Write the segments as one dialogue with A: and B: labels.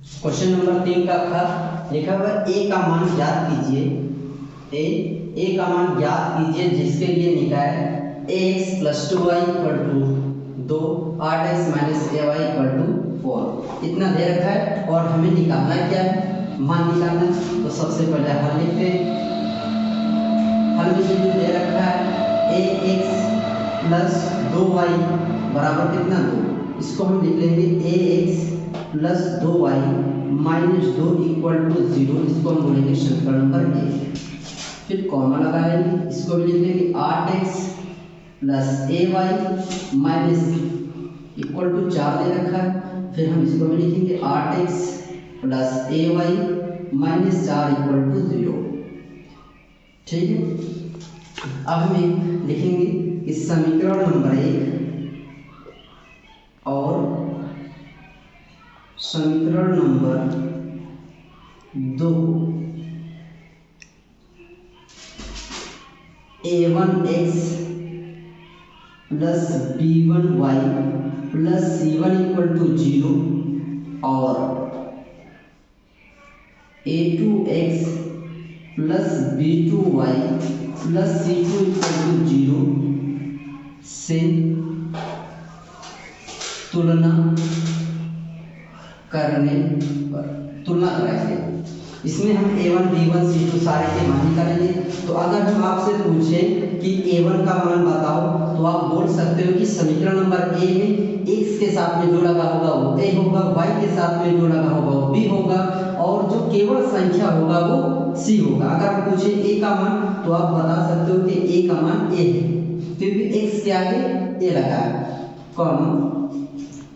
A: Question number 3 का था लिखा हुआ ए का मान ज्ञात कीजिए। ए का मान ज्ञात कीजिए जिसके लिए लिखा है ax + 2y = 2 8x - ay = 4 इतना दे रखा है और हमें निकालना क्या है, मान निकालना है। तो सबसे पहले हल लिखते हैं। हल में जो दे रखा है ax + 2y बराबर कितना 2, इसको हम लिख लेंगे ax + 2y - 2 = 0, इसको हम बोलेंगे समीकरण नंबर 1। फिर कॉमा लगाएंगे, इसको भी लिख लेंगे 8x + ay - 4 दे रखा है। फिर हम इसको भी लिखेंगे 8x + ay - 4 = 0। ठीक है, अब हम लिखेंगे कि समीकरण नंबर 1 और समीकरण नंबर 2 a1x + b1y + c1 = 0 और a2x + b2y + c2 = 0 से तुलना करने पर तुलना कराएंगे। इसमें हम a1 b1 c2 सारे के मान निकालेंगे। तो अगर हम आपसे पूछें कि a1 का मान बताओ तो आप बोल सकते हो कि समीकरण नंबर a में x के साथ में जो लगा होगा वो a होगा, y के साथ में जो लगा होगा वो b होगा और जो केवल संख्या होगा वो c होगा। अगर आप पूछे a का मान तो आप बता सकते हो कि a का मान a है क्योंकि x के आगे a लगा है। कॉमा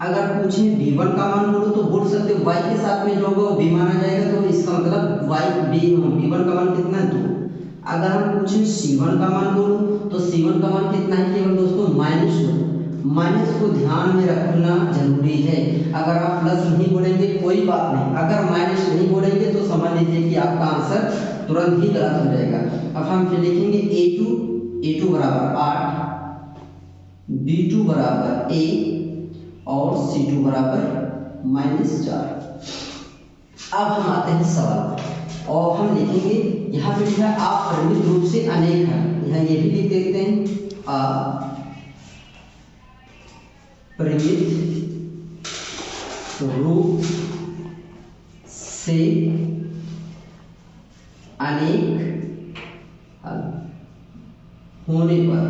A: अगर पूछे b1 का मान बोलो तो बोल सकते हो y के साथ में जो होगा वो b माना जाएगा, तो इसका मतलब b1 का मान कितना है 2। अगर हम पूछे c1 का मान बोलो तो c1 का मान कितना है केवल दोस्तों -2। माइनस को ध्यान में रखना जरूरी है। अगर आप प्लस नहीं बोलेंगे कोई बात नहीं, अगर माइनस नहीं बोलेंगे तो समझ लीजिए कि आपका आंसर तुरंत ही गलत हो जाएगा। अब हम फिर लिखेंगे a2 बराबर 8, b2 बराबर a और c2 बराबर -4। अब हम आते हैं सवाल और हम लिखेंगे यहाँ पे लिखा है अपरिमित रूप से अनेक है, यहाँ ये भी लिख देते हैं अपरिमित रूप से अनेक होने पर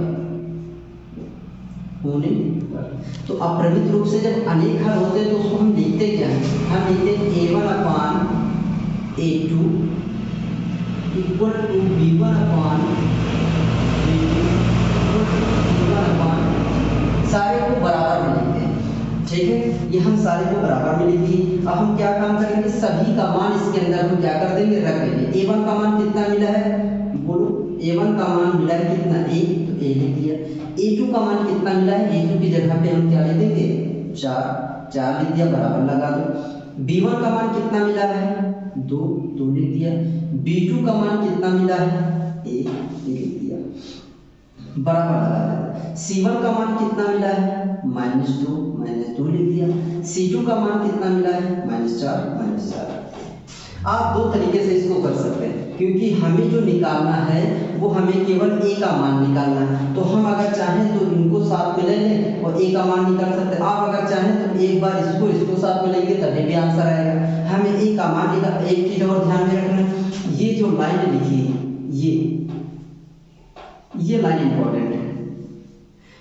A: तो अपरिमित रूप से जब अनेक हल होते हैं तो उसको हम लिखते क्या है, हम लिखते हैं a1/a2 = b1/b2 सारे को बराबर में लिखते हैं। ठीक है, ये हम सारे को बराबर में लिख दिए। अब हम क्या काम करेंगे, सभी का मान इसके अंदर हम क्या कर देंगे, रख देंगे। a1 का मान कितना मिला है बोलो, a1 का मान मिला है कितना 1, तो a लिख दिया। a2 का मान कितना मिला है, a2 की जगह पे हम क्या लिख देंगे 4 लिख दिया, बराबर लगा दो। b1 का मान कितना मिला है 2 लिख दिया। b2 का मान कितना मिला है 1 लिख दिया, बराबर लगा दिया। c1 का मान कितना मिला है -2 लिख दिया। c2 का मान कितना मिला है -4। आप दो तरीके से इसको कर सकते हैं क्योंकि हमें जो निकालना है वो हमें केवल a का मान निकालना है। तो हम अगर चाहें तो इनको साथ में ले लें और a का मान निकाल सकते हैं। आप अगर चाहें तो एक बार इसको साथ में लेंगे तभी भी आंसर आएगा। हमें a का मान निकाल। एक चीज और ध्यान में रखना, ये जो लाइन लिखी है ये लाइन इंपॉर्टेंट है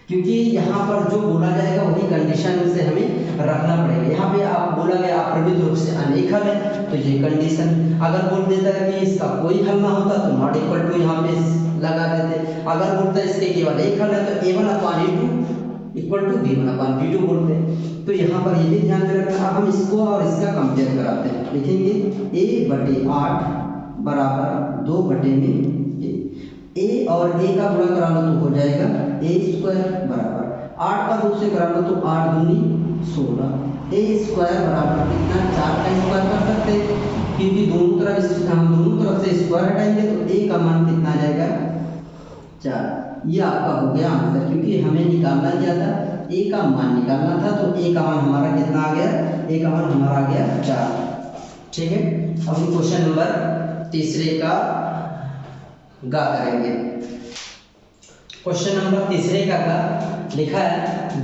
A: क्योंकि यहाँ पर जो बोला जाएगा वही कंडीशन से हमें रखना पड़ेगा। यहाँ पे आप बोला गया अपरिमित रूप से अनेक हल है तो ये कंडीशन, अगर बोल देता है कि इसका कोई हल ना होता तो नॉट इक्वल टू यहाँ पे लगा देते। अगर बोलता है इसके केवल एक हल है तो a1/a2 = b1/b2 बोलते। तो यहाँ पर ये भी ध्यान में रखना। हम इसको और इसका कंपेयर कराते हैं, लिखेंगे a/8 बराबर 2/a। a और a का गुणा करा लो तो हो जाएगा a² बराबर 8 का 2 से करा लो तो 8 दूनी 16। a² बराबर कितना 4 का स्क्वायर कर सकते हैं क्योंकि दोनों तरफ से स्क्वायर हटाएंगे तो a का मान कितना आ जाएगा 4। ये आपका हो गया आंसर क्योंकि हमें निकालना क्या था a का मान निकालना था। तो a का मान हमारा कितना आ गया, a का मान हमारा आ गया 4। ठीक है। अब हम क्वेश्चन नंबर तीसरे का गा करेंगे। क्वेश्चन नंबर तीसरे का गा लिखा है,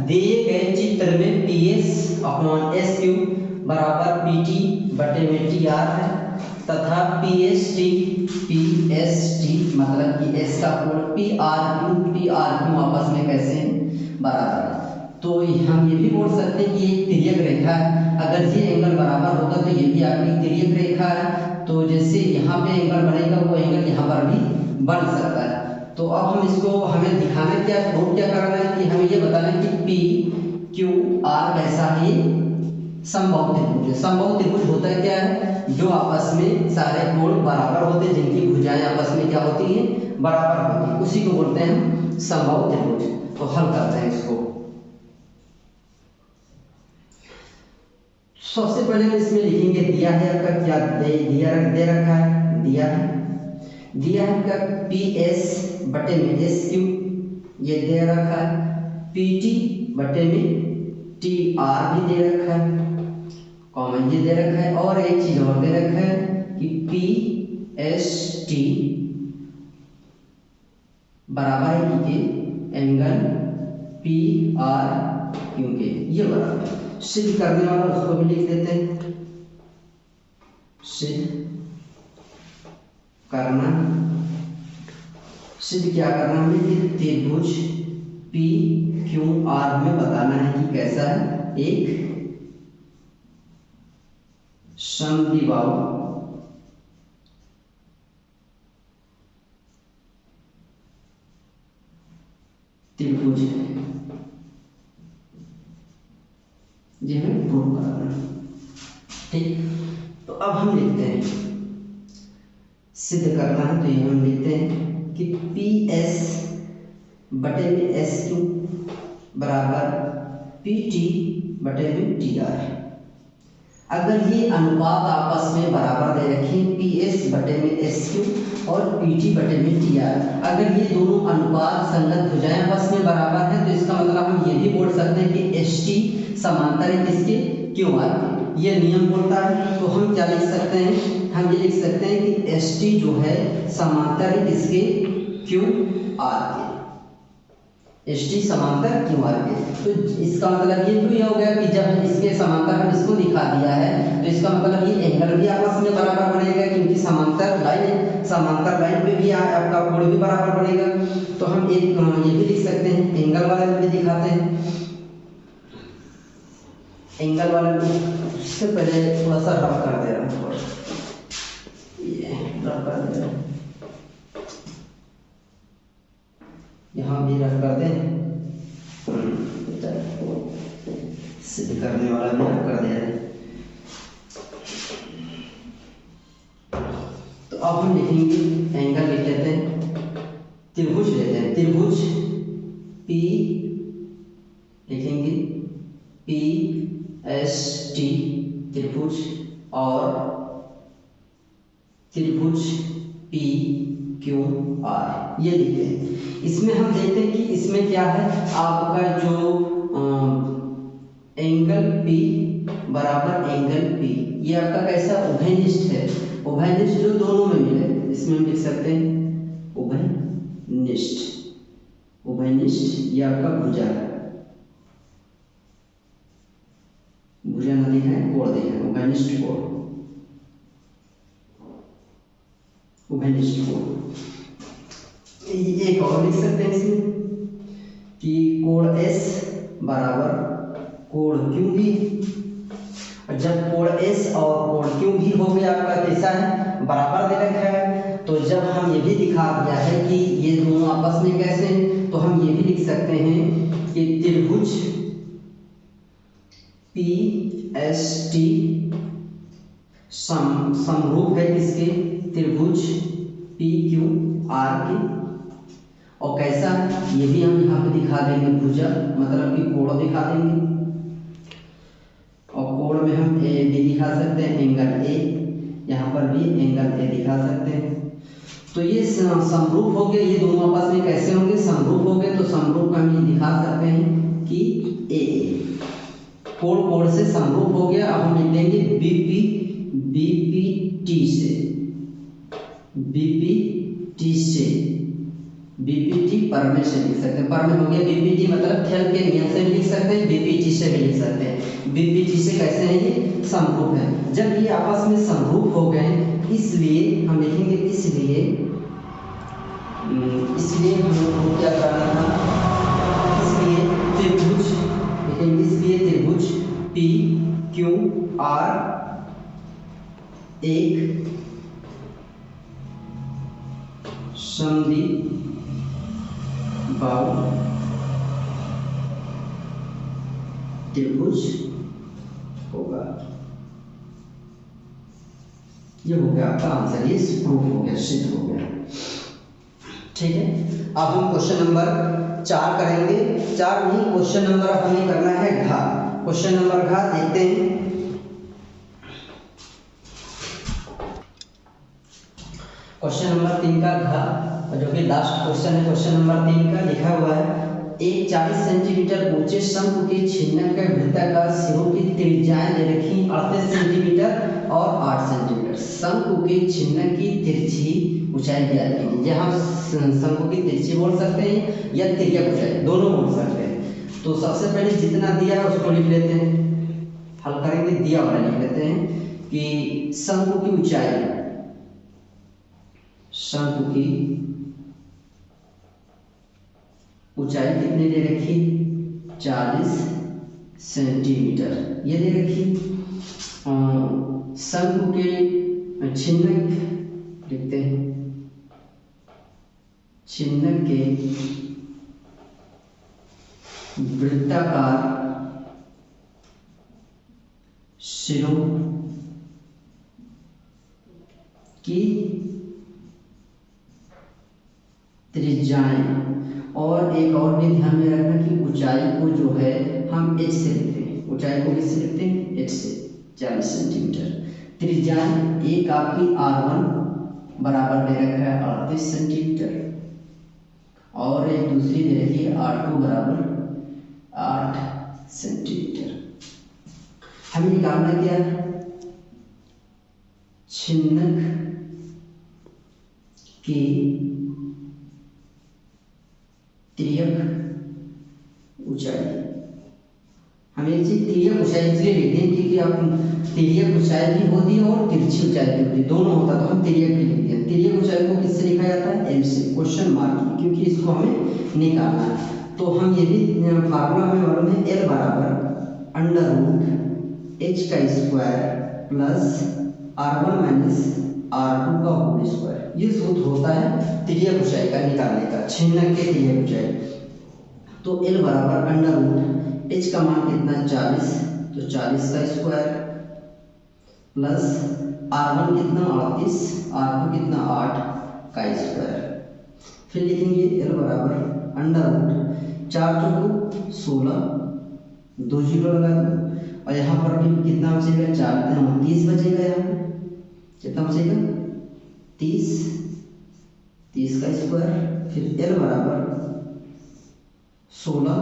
A: दिए गए चित्र में PS अपॉन SQ बराबर PT बटे में TR है तथा PST मतलब कि S का कोण PRQ आपस में कैसे बराबर है। तो हम ये भी बोल सकते हैं कि ये तिर्यक रेखा है, अगर ये एंगल बराबर होगा तो ये भी आपकी तिर्यक रेखा है। तो जैसे यहाँ पे एंगल बनेगा वो एंगल यहाँ पर भी बन सकता है। तो अब हम इसको हमें दिखाना क्या, प्रूव क्या करना है कि हमें ये बताना है कि PQR कैसा है, समबाहु त्रिभुज है। समबाहु त्रिभुज होता है क्या है, जो आपस में सारे कोण बराबर होते हैं, जिनकी भुजाएं आपस में क्या होती हैं, बराबर होती हैं, उसी को बोलते हैं हम समबाहु त्रिभुज। तो हल करते हैं इसको। सबसे पहले हम इसमें लिखेंगे, दिया है आपका क्या दे रखा है, दिया है आपका PS बटे में SQ ये दे रखा है, PT बटे में TR भी दे रखा है, कॉमन ये दे रखा है, और एक चीज और दे रखा है कि PST बराबर है कि एंगल PRQ के, ये बराबर सिद्ध करने वाला उसको भी लिख देते हैं, सिद्ध करना। सिद्ध क्या करना हमें कि त्रिभुज PQR में बताना है कि कैसा है, एक समद्विबाहु त्रिभुज है, ये हमें प्रूव करना है। ठीक, तो अब हम लिखते हैं, सिद्ध करना है, तो ये हम लिखते हैं कि PS बटे में SQ बराबर PT बटे में TR। अगर ये अनुपात आपस में बराबर दे रखे, PS बटे में SQ और PT बटे में TR, अगर ये दोनों अनुपात संगत भुजाएं आपस में बराबर है, तो इसका मतलब हम ये भी बोल सकते हैं कि ST समांतर है किसके, QR के। ये नियम बोलता है। तो हम क्या लिख सकते हैं, हम ये लिख सकते हैं कि ST जो है समांतर है किसके, QR के, ST समांतर QR के। तो इसका मतलब ये तो हो गया कि जब इसके समांतर हम इसको दिखा दिया है, तो इसका मतलब ये एंगल भी आपस में बराबर बनेगा, क्योंकि समांतर लाइन पे भी आपका कोण भी बराबर बनेगा। तो हम एक ये भी लिख सकते हैं, एंगल वाले में भी दिखाते हैं, एंगल वाले में उससे पहले थोड़ा सा रफ कर दे रहा हूँ, ये रफ कर दे रहा हूँ, यहाँ भी रफ कर दें, सिद्ध करने वाला भी रफ कर दे रहे हैं। तो अब हम लिखेंगे, एंगल लिख लेते हैं, त्रिभुज लेते हैं, त्रिभुज P लिखेंगे PST त्रिभुज, और त्रिभुज PQR ये लिखते हैं। इसमें हम देखते हैं कि इसमें क्या है, आपका जो एंगल P बराबर एंगल P, ये आपका कैसा उभयनिष्ठ है, उभयनिष्ठ जो दोनों में मिले, इसमें हम लिख सकते हैं उभयनिष्ठ, ये आपका भुजा है, भुजा न लिखा है, कोण दिया है, उभयनिष्ठ कोण, उभयनिष्ठ कोण। एक और लिख सकते हैं इसमें कि कोण S बराबर कोण Q भी, और जब कोण S और कोण Q भी हो गया आपका कैसा है, बराबर दे रखा है। तो जब हम ये भी दिखा दिया है कि ये दोनों आपस में कैसे हैं, तो हम ये भी लिख सकते हैं कि त्रिभुज PST समरूप है किसके, त्रिभुज PQR के। और कैसा, ये भी हम यहाँ पे दिखा देंगे, भुजा मतलब कि कोण दिखा देंगे, और कोण में हम ए भी दिखा सकते हैं, एंगल A, यहाँ पर भी एंगल A दिखा सकते हैं। तो ये समरूप हो गए, ये दोनों आपस में कैसे होंगे, समरूप हो गए। तो समरूप हम ये दिखा सकते हैं कि AA कोण कोण से समरूप हो गया। अब हम लिख देंगे BP बीपीटी से, बीपीटी से, बीपीटी पर में से लिख सकते हैं, पर में हो गया बीपीटी मतलब थेल के नियम से भी लिख सकते हैं, बीपीटी से भी लिख सकते हैं। बीपीटी से कैसे हैं ये समरूप है। जब ये आपस में समरूप हो गए इसलिए हम लिखेंगे इसलिए हम लोग को क्या करना था, इसलिए त्रिभुज लिखेंगे, इसलिए त्रिभुज पी क्यू आर एक समद्विबाहु त्रिभुज होगा। ये हो गया आपका आंसर, ये प्रूफ हो गया, सिद्ध हो गया। ठीक है, अब हम क्वेश्चन नंबर 4 करेंगे। 4 नहीं, क्वेश्चन नंबर हमें करना है घ। क्वेश्चन नंबर घ देखते हैं। क्वेश्चन नंबर 3 का घ, जो कि लास्ट क्वेश्चन है, क्वेश्चन नंबर 3 का लिखा हुआ है, एक 40 सेंटीमीटर ऊंचे शंकु के छिन्नक के वृत्ताकार सिरों की त्रिज्याएं दे रखी 38 सेंटीमीटर और 8 सेंटीमीटर। शंकु के छिन्नक की तिरछी ऊंचाई ज्ञात कीजिए। यहाँ शंकु की तिरछी बोल सकते हैं या तिर्यक ऊंचाई, दोनों बोल सकते हैं। तो सबसे पहले जितना दिया है उसको लिख लेते हैं, हल करेंगे, दिया वाला लिख लेते हैं कि शंकु की ऊंचाई, शंकु की ऊंचाई कितनी दे रखी, 40 सेंटीमीटर ये दे रखी। शंकु के छिन्नक लिखते हैं, छिन्नक के वृत्ताकार सिरों की त्रिज्याएं, और एक और भी ध्यान में रखना कि ऊंचाई को जो है हम h से लिखते हैं, ऊंचाई को किससे लिखते हैं, h से, 40 सेंटीमीटर। त्रिज्याएं एक आपकी r1 बराबर दे रखा है 38 सेंटीमीटर और एक दूसरी दे रखी है r2 बराबर 8 सेंटीमीटर। हमें निकालना क्या है, छिन्नक की तिर्यक ऊंचाई। हमें ये तिर्यक ऊंचाई इसलिए लिखते हैं क्योंकि आप तिर्यक ऊंचाई भी होती है और तिरछी ऊंचाई भी होती है, दोनों होता है, तो हम तिर्यक भी लिखते हैं। तिर्यक ऊंचाई को किससे लिखा जाता है, एल से, क्वेश्चन मार्क, क्योंकि इसको हमें निकालना है। तो हम ये भी फार्मूला में मालूम है, एल बराबर √h का square plus r1 minus r2 का होल स्क्वायर। ये सूत्र होता है तिर्यक ऊंचाई का निकालने का, छिन्नक के तिर्यक ऊंचाई। तो L बराबर √h का मान कितना, 40, तो 40 का स्क्वायर प्लस r1 कितना 38, r2 कितना 8 का स्क्वायर। फिर लिखेंगे L बराबर √4 चौको 16, 2 जीरो लगा दो, और यहाँ पर भी कितना बचेगा, 4 30 बचेगा। यहाँ कितना बचेगा, 30 का स्क्वायर। फिर L बराबर 16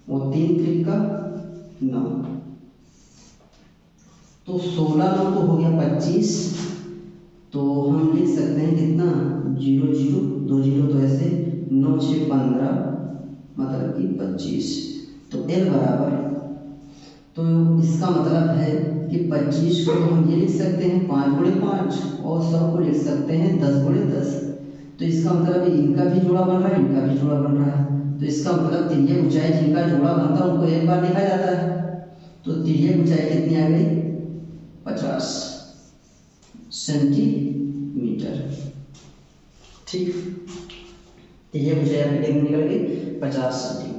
A: और 3 त्रिका 9, तो 16 9 तो हो गया 25, तो हम लिख सकते हैं कितना, 0 0 2 0, तो ऐसे 9 6 15 मतलब कि 25। तो L बराबर, तो इसका मतलब है कि 25 को हम ये लिख सकते हैं 5 गुणे 5 और 100 को लिख सकते हैं 10 गुणे 10। तो इसका मतलब इनका भी जोड़ा बन रहा है, इनका भी जोड़ा बन रहा है। तो इसका मतलब तिर्यक ऊंचाई जिनका जोड़ा बनता है उनको एक बार लिखा जाता है। तो तिर्यक ऊंचाई कितनी आ गई, 50 सेंटीमीटर। ठीक, तिर्यक ऊंचाई आपकी कितनी निकल गई, 50 सेंटीमीटर।